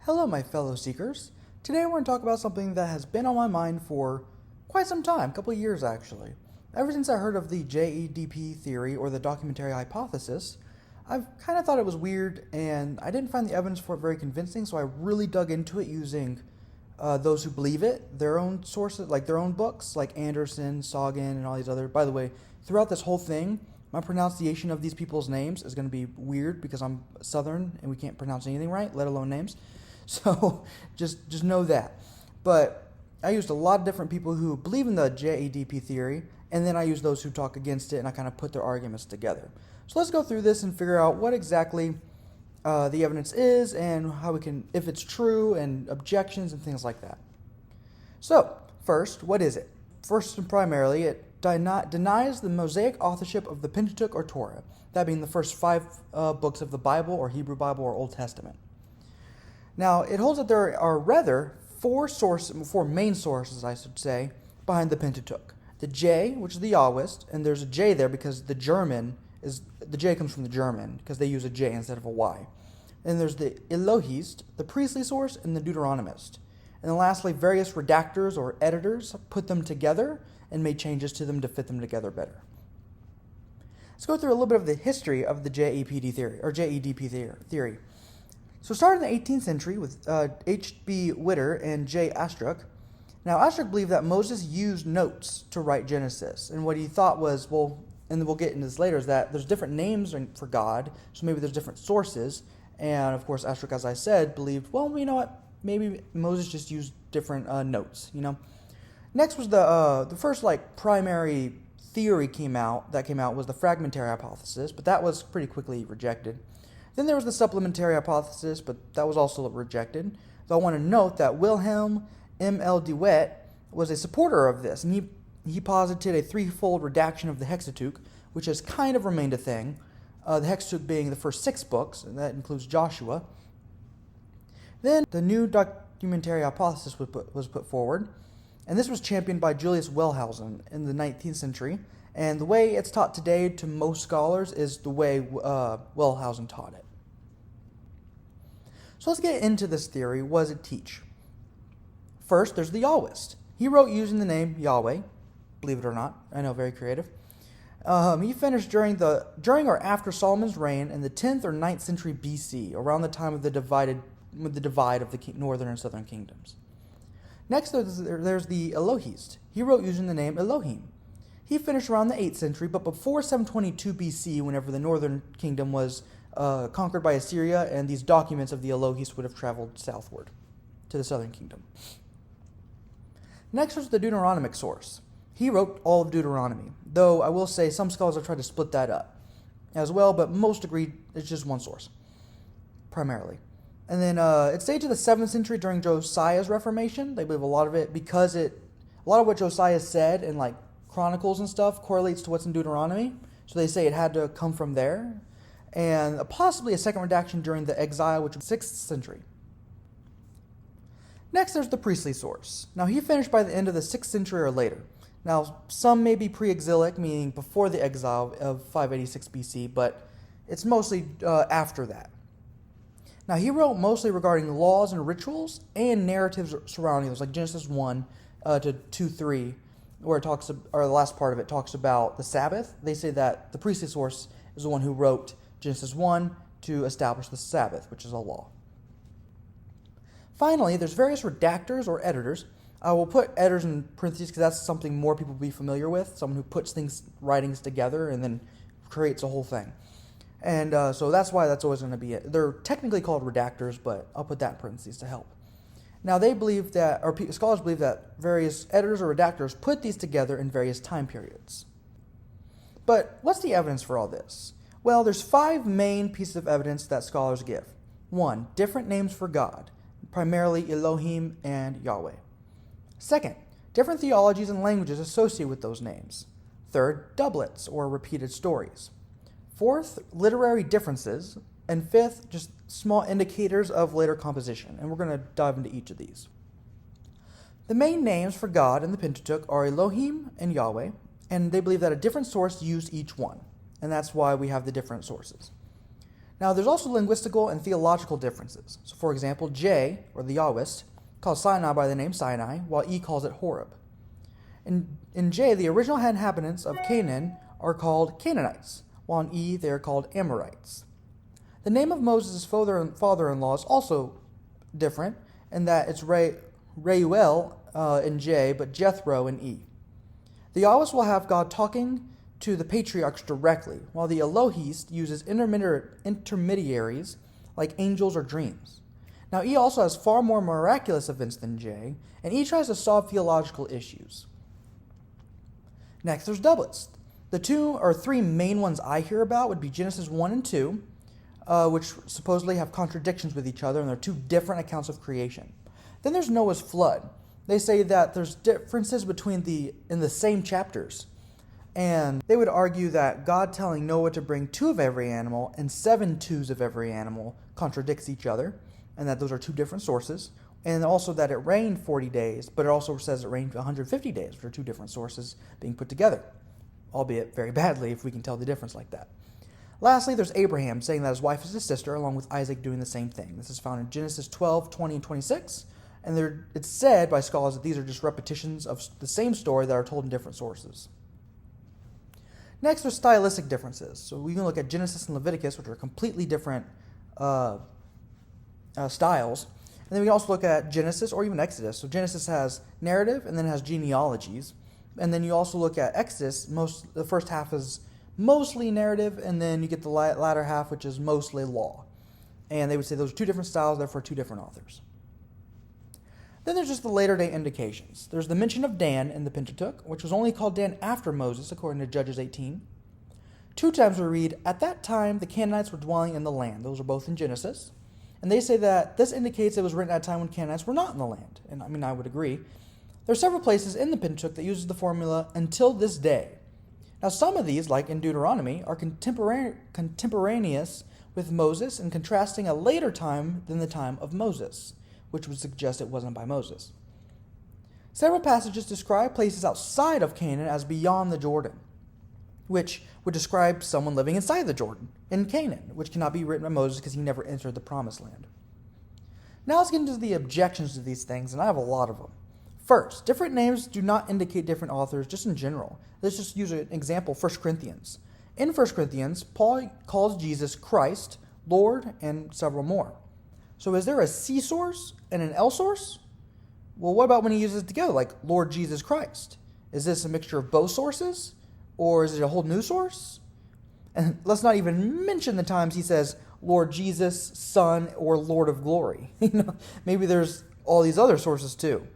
Hello, my fellow seekers. Today we're going to talk about something that has been on my mind for quite some time, a couple of years actually. Ever since I heard of the JEDP theory, or the documentary hypothesis, I've kind of thought it was weird, and I didn't find the evidence for it very convincing, so I really dug into it using those who believe it, their own sources, like their own books, like Anderson, Sagan, and all these other. By the way, throughout this whole thing, my pronunciation of these people's names is going to be weird because I'm Southern and we can't pronounce anything right, let alone names. So just know that. But I used a lot of different people who believe in the JEDP theory, and then I used those who talk against it, and I kind of put their arguments together. So let's go through this and figure out what exactly the evidence is and how we can, if it's true, and objections and things like that. So first, what is it? First and primarily, it denies the Mosaic authorship of the Pentateuch or Torah, that being the first five books of the Bible or Hebrew Bible or Old Testament. Now, it holds that there are rather four main sources, I should say, behind the Pentateuch. The J, which is the Yahwist, and there's a J there because the J comes from the German, because they use a J instead of a Y. And there's the Elohist, the priestly source, and the Deuteronomist. And then lastly, various redactors or editors put them together and made changes to them to fit them together better. Let's go through a little bit of the history of the JEDP theory. So it started in the 18th century with H.B. Witter and J. Astruc. Now, Astruc believed that Moses used notes to write Genesis. And what he thought was, and we'll get into this later, is that there's different names for God, so maybe there's different sources. And, of course, Astruc, as I said, believed, you know what, maybe Moses just used different notes, Next was the first, primary theory that came out was the fragmentary hypothesis, but that was pretty quickly rejected. Then there was the supplementary hypothesis, but that was also rejected. Though I want to note that Wilhelm M.L. DeWitt was a supporter of this, and he posited a threefold redaction of the Hexateuch, which has kind of remained a thing, the Hexateuch being the first 6 books, and that includes Joshua. Then the new documentary hypothesis was put forward, and this was championed by Julius Wellhausen in the 19th century, and the way it's taught today to most scholars is the way Wellhausen taught it. So let's get into this theory. What does it teach? First, there's the Yahwist. He wrote using the name Yahweh, believe it or not. I know, very creative. He finished during or after Solomon's reign in the 10th or 9th century BC, around the time of the divide of the northern and southern kingdoms. Next, there's the Elohist. He wrote using the name Elohim. He finished around the 8th century, but before 722 BC, whenever the northern kingdom was conquered by Assyria, and these documents of the Elohist would have traveled southward to the southern kingdom. Next was the Deuteronomic source. He wrote all of Deuteronomy, though I will say some scholars have tried to split that up as well, but most agreed it's just one source, primarily. And then it's dated to the 7th century during Josiah's Reformation. They believe a lot of it because a lot of what Josiah said in Chronicles and stuff correlates to what's in Deuteronomy, so they say it had to come from there. And possibly a second redaction during the exile, which was 6th century. Next, there's the priestly source. Now, he finished by the end of the 6th century or later. Now, some may be pre-exilic, meaning before the exile of 586 BC, but it's mostly after that. Now, he wrote mostly regarding laws and rituals and narratives surrounding those, like Genesis 1 to 2:3, where the last part of it talks about the Sabbath. They say that the priestly source is the one who wrote Genesis 1 to establish the Sabbath, which is a law. Finally, there's various redactors or editors. I will put editors in parentheses because that's something more people will be familiar with, someone who puts writings together and then creates a whole thing. And so that's why that's always going to be it. They're technically called redactors, but I'll put that in parentheses to help. Now, scholars believe that various editors or redactors put these together in various time periods. But what's the evidence for all this? Well, there's 5 main pieces of evidence that scholars give. 1, different names for God, primarily Elohim and Yahweh. 2nd, different theologies and languages associated with those names. 3rd, doublets or repeated stories. 4th, literary differences. And 5th, just small indicators of later composition. And we're going to dive into each of these. The main names for God in the Pentateuch are Elohim and Yahweh, and they believe that a different source used each one. And that's why we have the different sources. Now, there's also linguistical and theological differences. So, for example, J, or the Yahwist, calls Sinai by the name Sinai, while E calls it Horeb. In J, the original inhabitants of Canaan are called Canaanites, while in E, they are called Amorites. The name of Moses' father-in-law is also different, in that it's Reuel in J, but Jethro in E. The Yahwist will have God talking to the patriarchs directly, while the Elohist uses intermediaries like angels or dreams. Now, E also has far more miraculous events than J, and E tries to solve theological issues. Next, there's doublets. The 2 or 3 main ones I hear about would be Genesis 1 and 2, which supposedly have contradictions with each other, and they're 2 different accounts of creation. Then there's Noah's flood. They say that there's differences in the same chapters. And they would argue that God telling Noah to bring 2 of every animal and 7 twos of every animal contradicts each other, and that those are 2 different sources. And also that it rained 40 days, but it also says it rained 150 days, which are 2 different sources being put together, albeit very badly if we can tell the difference like that. Lastly, there's Abraham saying that his wife is his sister, along with Isaac doing the same thing. This is found in Genesis 12, 20, and 26, and it's said by scholars that these are just repetitions of the same story that are told in different sources. Next, there's stylistic differences. So we can look at Genesis and Leviticus, which are completely different styles. And then we can also look at Genesis or even Exodus. So Genesis has narrative and then it has genealogies. And then you also look at Exodus. The first half is mostly narrative, and then you get the latter half, which is mostly law. And they would say those are 2 different styles, therefore 2 different authors. Then there's just the later day indications. There's the mention of Dan in the Pentateuch, which was only called Dan after Moses, according to Judges 18. 2 times we read, at that time the Canaanites were dwelling in the land. Those are both in Genesis. And they say that this indicates it was written at a time when Canaanites were not in the land. And I mean, I would agree. There are several places in the Pentateuch that uses the formula until this day. Now, some of these, like in Deuteronomy, are contemporaneous with Moses and contrasting a later time than the time of Moses, which would suggest it wasn't by Moses. Several passages describe places outside of Canaan as beyond the Jordan, which would describe someone living inside the Jordan, in Canaan, which cannot be written by Moses because he never entered the Promised Land. Now let's get into the objections to these things, and I have a lot of them. First, different names do not indicate different authors, just in general. Let's just use an example, 1 Corinthians. In 1 Corinthians, Paul calls Jesus Christ, Lord, and several more. So is there a C source and an L source? Well, what about when he uses it together, like Lord Jesus Christ? Is this a mixture of both sources? Or is it a whole new source? And let's not even mention the times he says Lord Jesus, Son, or Lord of Glory. Maybe there's all these other sources too.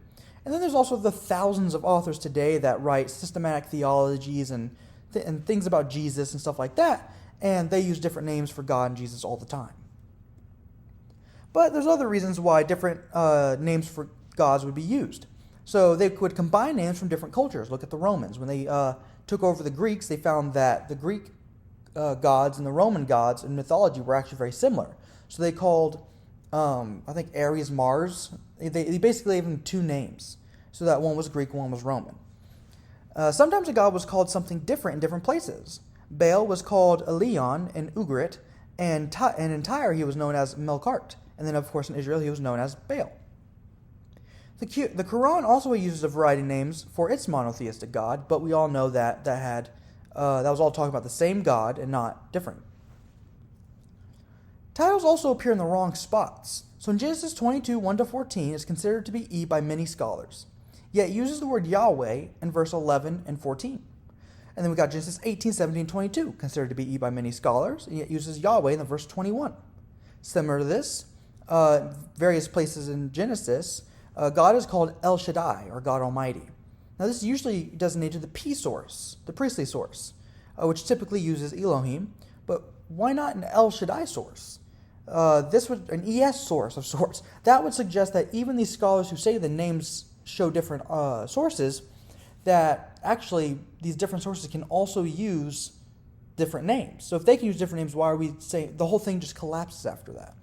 And then there's also the thousands of authors today that write systematic theologies and things about Jesus and stuff like that, and they use different names for God and Jesus all the time. But there's other reasons why different names for gods would be used. So they would combine names from different cultures. Look at the Romans. When they took over the Greeks, they found that the Greek gods and the Roman gods in mythology were actually very similar. So they called, I think, Ares Mars. They basically gave them 2 names, so that one was Greek, one was Roman. Sometimes a god was called something different in different places. Baal was called Elion in Ugarit, and in Tyre he was known as Melkart. And then, of course, in Israel he was known as Baal. The Quran also uses a variety of names for its monotheistic God, but we all know that that was all talking about the same God and not different. Titles also appear in the wrong spots. So in Genesis 22, 1-14 is considered to be E by many scholars, yet it uses the word Yahweh in verse 11 and 14. And then we got Genesis 18, 17, 22, considered to be E by many scholars, and yet uses Yahweh in the verse 21. Similar to this, various places in Genesis, God is called El Shaddai, or God Almighty. Now this is usually designated to the P source, the priestly source, which typically uses Elohim, but why not an El Shaddai source? This would an ES source of sorts. That would suggest that even these scholars who say the names show different sources, that actually these different sources can also use different names. So if they can use different names, why are we saying the whole thing just collapses after that?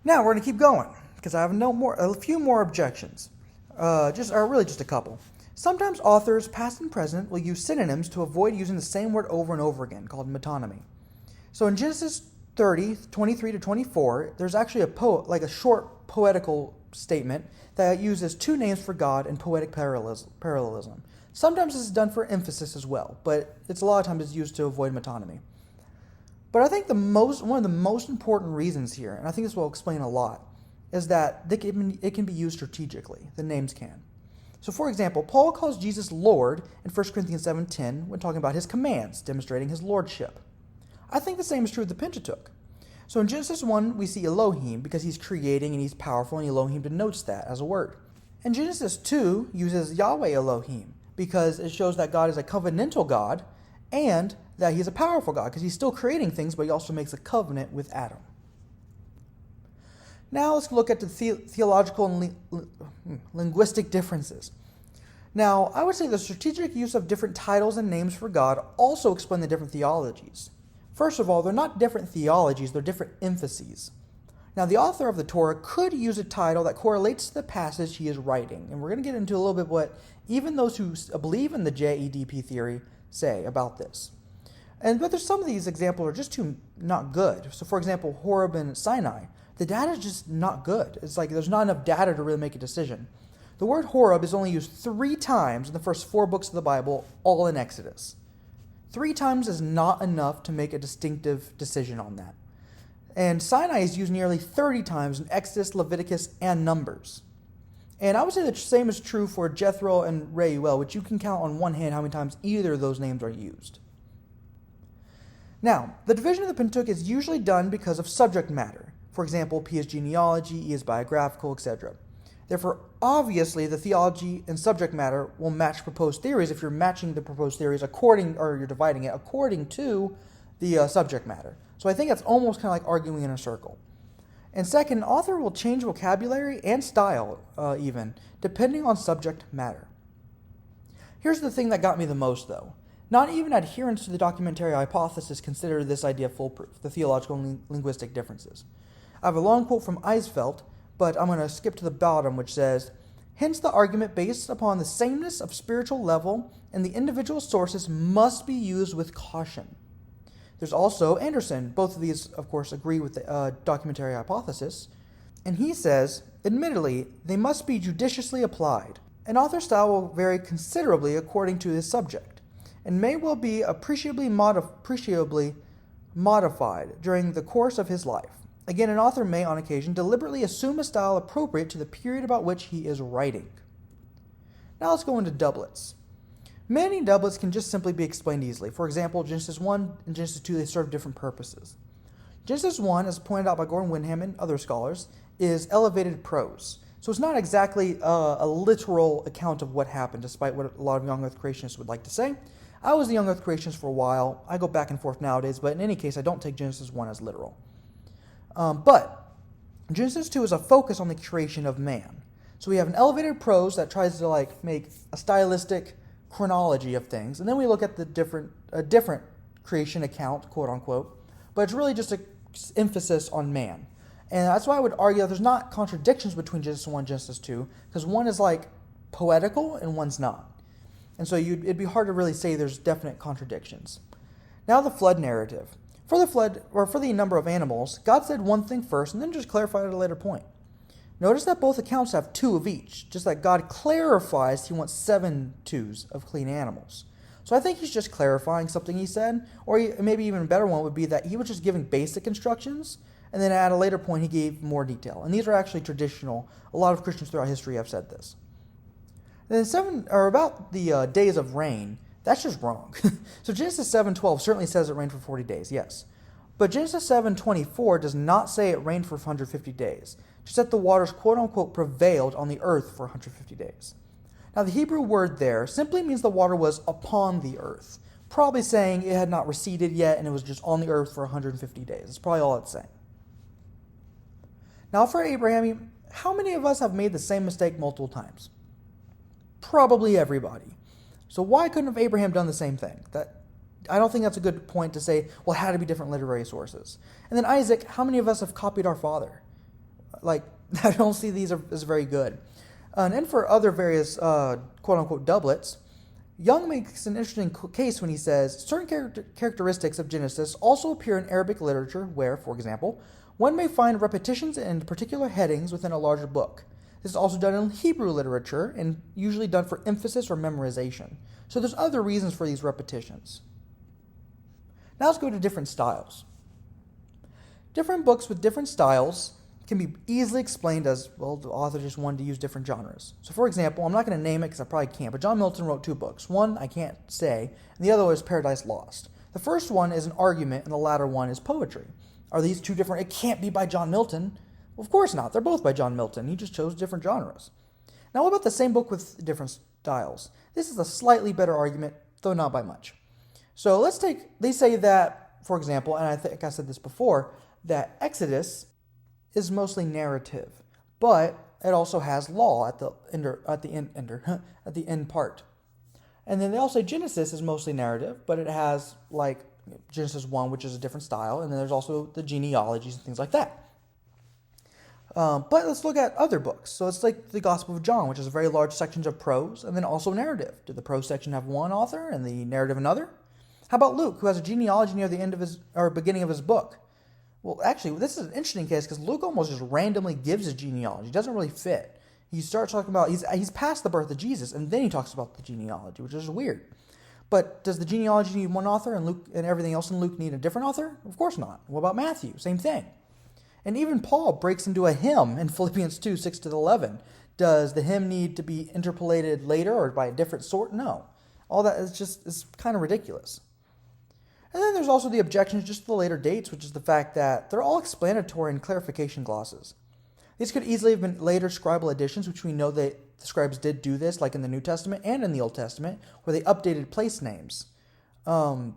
Now we're going to keep going because I have a few more objections. Just a couple. Sometimes authors, past and present, will use synonyms to avoid using the same word over and over again, called metonymy. So in Genesis 30, 23 to 24, there's actually a short poetical statement that uses two names for God in poetic parallelism. Sometimes this is done for emphasis as well, but a lot of times it's used to avoid metonymy. But I think one of the most important reasons here, and I think this will explain a lot, is that it can be used strategically. The names can. So for example, Paul calls Jesus Lord in 1 Corinthians 7:10 when talking about his commands, demonstrating his lordship. I think the same is true of the Pentateuch. So in Genesis 1, we see Elohim because he's creating and he's powerful, and Elohim denotes that as a word. And Genesis 2 uses Yahweh Elohim because it shows that God is a covenantal God and that he's a powerful God because he's still creating things, but he also makes a covenant with Adam. Now let's look at the theological and linguistic differences. Now, I would say the strategic use of different titles and names for God also explain the different theologies. First of all, they're not different theologies, they're different emphases. Now, the author of the Torah could use a title that correlates to the passage he is writing, and we're going to get into a little bit what even those who believe in the JEDP theory say about this. But there's some of these examples are just too not good. So, for example, Horeb and Sinai. The data is just not good. It's like there's not enough data to really make a decision. The word Horeb is only used 3 times in the first 4 books of the Bible, all in Exodus. 3 times is not enough to make a distinctive decision on that. And Sinai is used nearly 30 times in Exodus, Leviticus, and Numbers. And I would say the same is true for Jethro and Reuel, which you can count on one hand how many times either of those names are used. Now, the division of the Pentateuch is usually done because of subject matter. For example, P is genealogy, E is biographical, etc. Therefore, obviously, the theology and subject matter will match proposed theories if you're matching the proposed theories you're dividing it according to the subject matter. So I think that's almost kind of like arguing in a circle. And second, an author will change vocabulary and style even, depending on subject matter. Here's the thing that got me the most, though. Not even adherents to the documentary hypothesis consider this idea foolproof, the theological and linguistic differences. I have a long quote from Eisfeld, but I'm going to skip to the bottom, which says, hence the argument based upon the sameness of spiritual level and the individual sources must be used with caution. There's also Anderson. Both of these, of course, agree with the documentary hypothesis. And he says, admittedly, they must be judiciously applied. An author's style will vary considerably according to his subject, and may well be appreciably modified during the course of his life. Again, an author may, on occasion, deliberately assume a style appropriate to the period about which he is writing. Now let's go into doublets. Many doublets can just simply be explained easily. For example, Genesis 1 and Genesis 2, they serve different purposes. Genesis 1, as pointed out by Gordon Wenham and other scholars, is elevated prose. So it's not exactly a literal account of what happened, despite what a lot of young earth creationists would like to say. I was a young earth creationist for a while. I go back and forth nowadays, but in any case, I don't take Genesis 1 as literal. But Genesis 2 is a focus on the creation of man. So we have an elevated prose that tries to make a stylistic chronology of things, and then we look at the different creation account, quote unquote, but it's really just an emphasis on man. And that's why I would argue that there's not contradictions between Genesis 1 and Genesis 2, because one is poetical and one's not. And so it'd be hard to really say there's definite contradictions. Now the flood narrative. For the flood, or for the number of animals, God said one thing first and then just clarified at a later point. Notice that both accounts have 2 of each, just like God clarifies he wants 7 twos of clean animals. So I think he's just clarifying something he said, or maybe even a better one would be that he was just giving basic instructions, and then at a later point he gave more detail. And these are actually traditional. A lot of Christians throughout history have said this. And then about the days of rain, that's just wrong. So Genesis 7:12 certainly says it rained for 40 days, yes. But Genesis 7:24 does not say it rained for 150 days, just that the waters quote-unquote prevailed on the earth for 150 days. Now the Hebrew word there simply means the water was upon the earth, probably saying it had not receded yet and it was just on the earth for 150 days. That's probably all it's saying. Now for Abraham, how many of us have made the same mistake multiple times? Probably everybody. So why couldn't have Abraham done the same thing? I don't think that's a good point to say, well, it had to be different literary sources. And then Isaac, how many of us have copied our father? I don't see these as very good. And then for other various quote-unquote doublets, Young makes an interesting case when he says certain characteristics of Genesis also appear in Arabic literature where, for example, one may find repetitions and particular headings within a larger book. This is also done in Hebrew literature and usually done for emphasis or memorization. So there's other reasons for these repetitions. Now let's go to different styles. Different books with different styles can be easily explained as, well, the author just wanted to use different genres. So for example, I'm not going to name it because I probably can't, but John Milton wrote 2 books. One I can't say, and the other was Paradise Lost. The first one is an argument, and the latter one is poetry. Are these 2 different? It can't be by John Milton. Well, of course not. They're both by John Milton. He just chose different genres. Now what about the same book with different styles? This is a slightly better argument, though not by much. So they say that, for example, and I think I said this before, that Exodus is mostly narrative, but it also has law at the end part. And then they also say Genesis is mostly narrative, but it has like Genesis 1, which is a different style, and then there's also the genealogies and things like that. But let's look at other books. So it's like the Gospel of John, which is very large sections of prose, and then also narrative. Did the prose section have one author and the narrative another? How about Luke, who has a genealogy near the end of his or beginning of his book? Well, actually, this is an interesting case because Luke almost just randomly gives a genealogy. It doesn't really fit. He starts talking about, he's past the birth of Jesus, and then he talks about the genealogy, which is weird. But does the genealogy need one author and Luke and everything else in Luke need a different author? Of course not. What about Matthew? Same thing. And even Paul breaks into a hymn in Philippians 2, 6-11. Does the hymn need to be interpolated later or by a different sort? No. All that is kind of ridiculous. And then there's also the objections just to the later dates, which is the fact that they're all explanatory and clarification glosses. These could easily have been later scribal additions, which we know that the scribes did do this, like in the New Testament and in the Old Testament, where they updated place names. I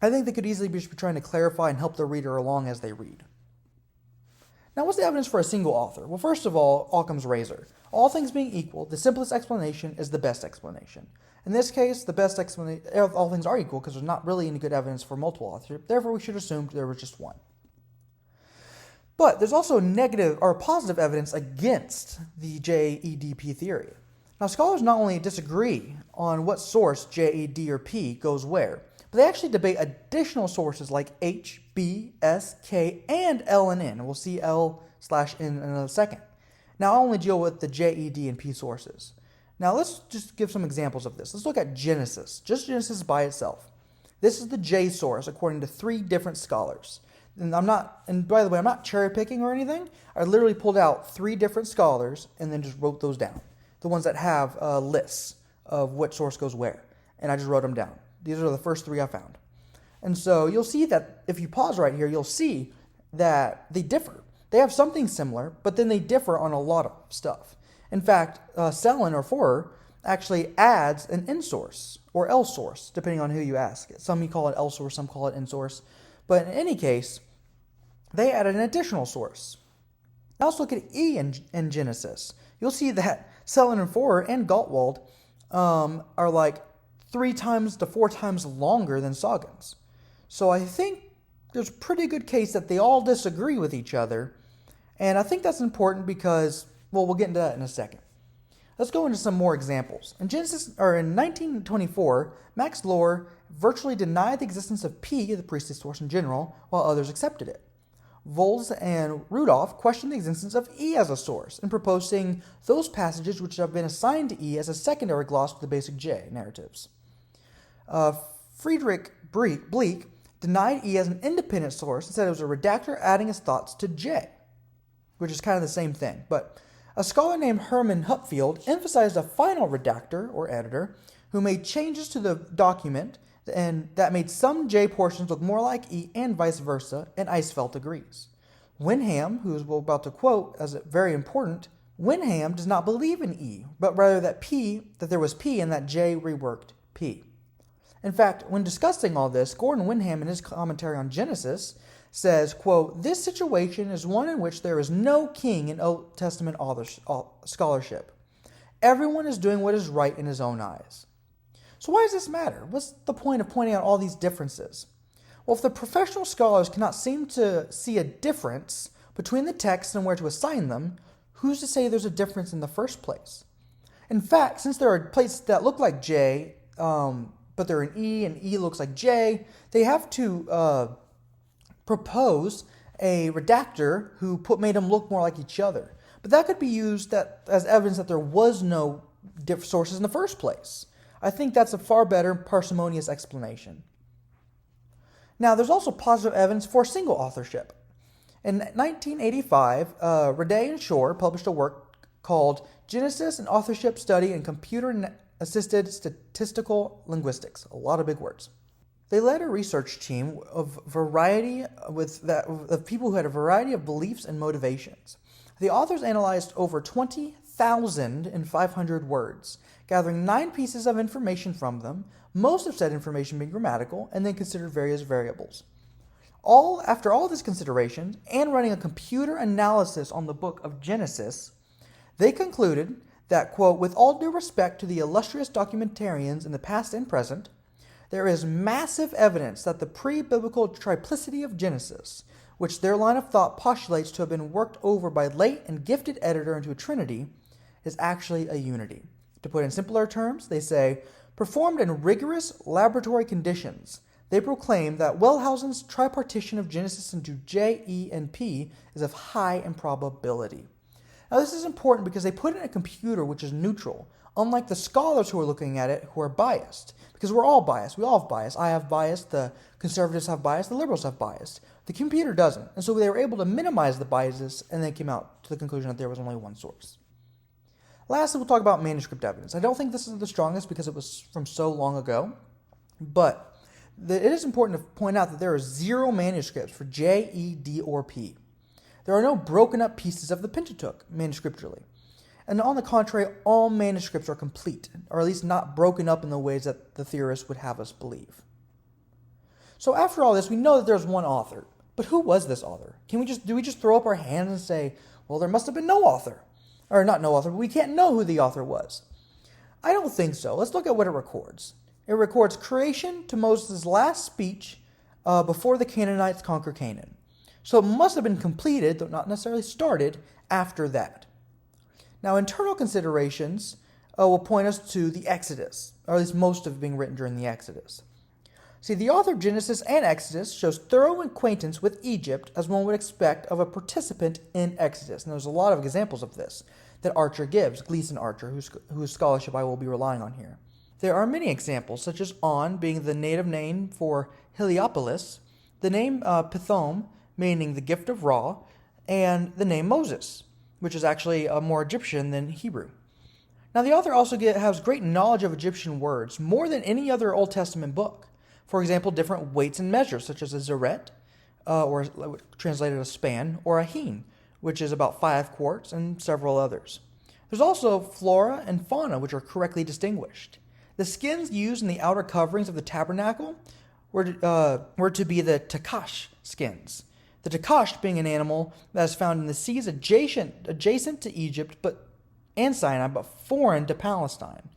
think they could easily be trying to clarify and help the reader along as they read. Now, what's the evidence for a single author? Well, first of all, Occam's razor. All things being equal, the simplest explanation is the best explanation. In this case, the best explanation, all things are equal because there's not really any good evidence for multiple authorship. Therefore, we should assume there was just one. But there's also negative or positive evidence against the JEDP theory. Now, scholars not only disagree on what source J, D, or P goes where, but they actually debate additional sources like H, B, S, K, and L and N. And we'll see L/N in a second. Now, I'll only deal with the J, E, D, and P sources. Now, let's just give some examples of this. Let's look at Genesis, just Genesis by itself. This is the J source according to 3 different scholars. And by the way, I'm not cherry picking or anything. I literally pulled out 3 different scholars and then just wrote those down. The ones that have lists of what source goes where. And I just wrote them down. These are the first 3 I found. And so you'll see that if you pause right here, you'll see that they differ. They have something similar, but then they differ on a lot of stuff. In fact, Selin or Forer actually adds an N source or L source, depending on who you ask. Some you call it L source, some call it N source. But in any case, they added an additional source. Now let's look at E in Genesis. You'll see that Selin and Forer and Galtwald are like 3 times to 4 times longer than Soggin's. So I think there's a pretty good case that they all disagree with each other. And I think that's important because, well, we'll get into that in a second. Let's go into some more examples. In 1924, Max Lohr virtually denied the existence of P, the priestly source in general, while others accepted it. Volz and Rudolph questioned the existence of E as a source and proposing those passages which have been assigned to E as a secondary gloss to the basic J narratives. Friedrich Bleek denied E as an independent source and said it was a redactor adding his thoughts to J, which is kind of the same thing. But a scholar named Hermann Hupfield emphasized a final redactor or editor who made changes to the document and that made some J portions look more like E and vice versa, and Eisfeld agrees. Winham, who is about to quote as very important, Winham does not believe in E, but rather that there was P and that J reworked P. In fact, when discussing all this, Gordon Winham in his commentary on Genesis says, quote, "This situation is one in which there is no king in Old Testament scholarship. Everyone is doing what is right in his own eyes." So why does this matter? What's the point of pointing out all these differences? Well, if the professional scholars cannot seem to see a difference between the texts and where to assign them, who's to say there's a difference in the first place? In fact, since there are places that look like J but they're an E, and E looks like J. They have to propose a redactor who made them look more like each other. But that could be used as evidence that there was no different sources in the first place. I think that's a far better parsimonious explanation. Now, there's also positive evidence for single authorship. In 1985, Raday and Shore published a work called Genesis and Authorship Study in Computer-Assisted Statistical Linguistics. A lot of big words. They led a research team of people who had a variety of beliefs and motivations. The authors analyzed over 20,500 words, gathering 9 pieces of information from them, most of said information being grammatical, and then considered various variables. After all this consideration, and running a computer analysis on the book of Genesis, they concluded that, quote, with all due respect to the illustrious documentarians in the past and present, there is massive evidence that the pre-biblical triplicity of Genesis, which their line of thought postulates to have been worked over by late and gifted editor into a trinity, is actually a unity. To put in simpler terms, they say, performed in rigorous laboratory conditions, they proclaim that Wellhausen's tripartition of Genesis into J, E, and P is of high improbability. Now this is important because they put it in a computer which is neutral, unlike the scholars who are looking at it who are biased. Because we're all biased. We all have bias. I have bias. The conservatives have bias. The liberals have bias. The computer doesn't. And so they were able to minimize the biases, and they came out to the conclusion that there was only one source. Lastly, we'll talk about manuscript evidence. I don't think this is the strongest because it was from so long ago, but it is important to point out that there are 0 manuscripts for J, E, D, or P. There are no broken up pieces of the Pentateuch manuscripturally. And on the contrary, all manuscripts are complete, or at least not broken up in the ways that the theorists would have us believe. So after all this, we know that there's one author. But who was this author? Do we just throw up our hands and say, well, there must have been no author? Or not no author, but we can't know who the author was. I don't think so. Let's look at what it records. It records creation to Moses' last speech before the Canaanites conquer Canaan. So it must have been completed, though not necessarily started, after that. Now, internal considerations will point us to the Exodus, or at least most of it being written during the Exodus. See, the author of Genesis and Exodus shows thorough acquaintance with Egypt, as one would expect of a participant in Exodus. And there's a lot of examples of this that Archer gives, Gleason Archer, whose scholarship I will be relying on here. There are many examples, such as On being the native name for Heliopolis, the name Pithom, meaning the gift of Ra, and the name Moses, which is actually more Egyptian than Hebrew. Now, the author also has great knowledge of Egyptian words, more than any other Old Testament book. For example, different weights and measures, such as a zeret, or translated a span, or a hin, which is about 5 quarts, and several others. There's also flora and fauna, which are correctly distinguished. The skins used in the outer coverings of the tabernacle were to be the takash skins. The takash being an animal that is found in the seas adjacent to Egypt and Sinai, but foreign to Palestine.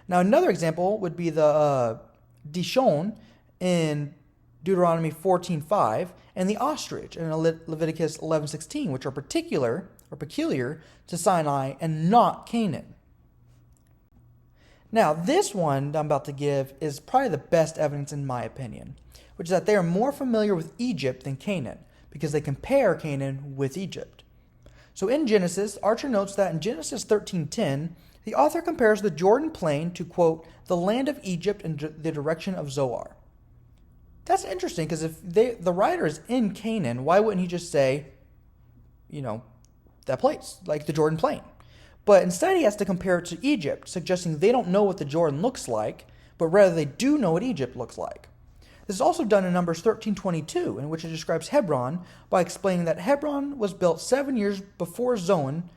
Now, another example would be the Dishon in Deuteronomy 14:5, and the ostrich in Leviticus 11:16, which are peculiar to Sinai and not Canaan. Now, this one I'm about to give is probably the best evidence in my opinion, which is that they are more familiar with Egypt than Canaan, because they compare Canaan with Egypt. So in Genesis, Archer notes that in Genesis 13:10, the author compares the Jordan Plain to, quote, the land of Egypt in the direction of Zoar. That's interesting, because if the writer is in Canaan, why wouldn't he just say, that place, like the Jordan Plain? But instead he has to compare it to Egypt, suggesting they don't know what the Jordan looks like, but rather they do know what Egypt looks like. This is also done in Numbers 13:22, in which it describes Hebron by explaining that Hebron was built 7 years before Zoan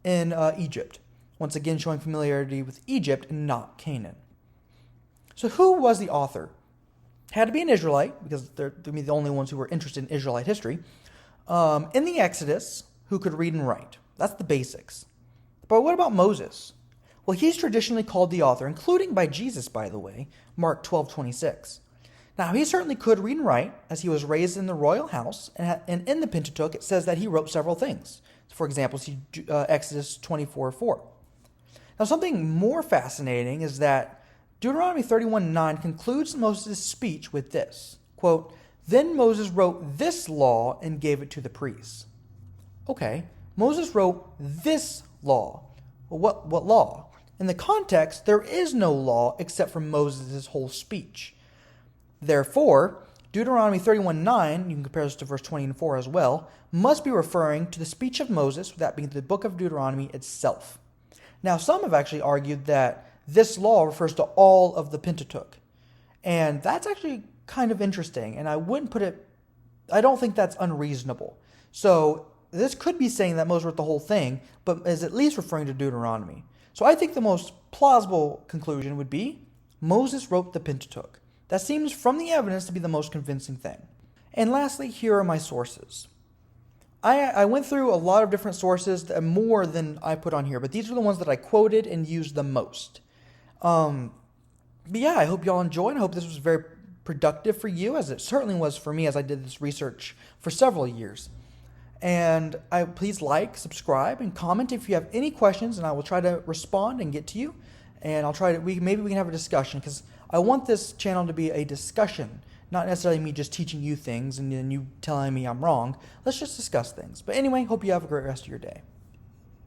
in Egypt, once again showing familiarity with Egypt and not Canaan. So who was the author? Had to be an Israelite, because they're the only ones who were interested in Israelite history. In the Exodus, who could read and write. That's the basics. But what about Moses? Well, he's traditionally called the author, including by Jesus, by the way, Mark 12:26. Now, he certainly could read and write, as he was raised in the royal house, and in the Pentateuch, it says that he wrote several things. For example, see Exodus 24:4. Now, something more fascinating is that Deuteronomy 31:9 concludes Moses' speech with this, quote, "Then Moses wrote this law and gave it to the priests." Okay, Moses wrote this law. Well, what law? In the context, there is no law except for Moses' whole speech. Therefore, Deuteronomy 31:9, you can compare this to verse 24 as well, must be referring to the speech of Moses, that being the book of Deuteronomy itself. Now, some have actually argued that this law refers to all of the Pentateuch. And that's actually kind of interesting, and I don't think that's unreasonable. So, this could be saying that Moses wrote the whole thing, but is at least referring to Deuteronomy. So I think the most plausible conclusion would be Moses wrote the Pentateuch. That seems from the evidence to be the most convincing thing. And lastly, here are my sources. I went through a lot of different sources, more than I put on here, but these are the ones that I quoted and used the most. But yeah, I hope y'all enjoyed. I hope this was very productive for you, as it certainly was for me as I did this research for several years. And please like, subscribe, and comment if you have any questions, and I will try to respond and get to you. And maybe we can have a discussion, because I want this channel to be a discussion, not necessarily me just teaching you things and then you telling me I'm wrong. Let's just discuss things. But anyway, hope you have a great rest of your day.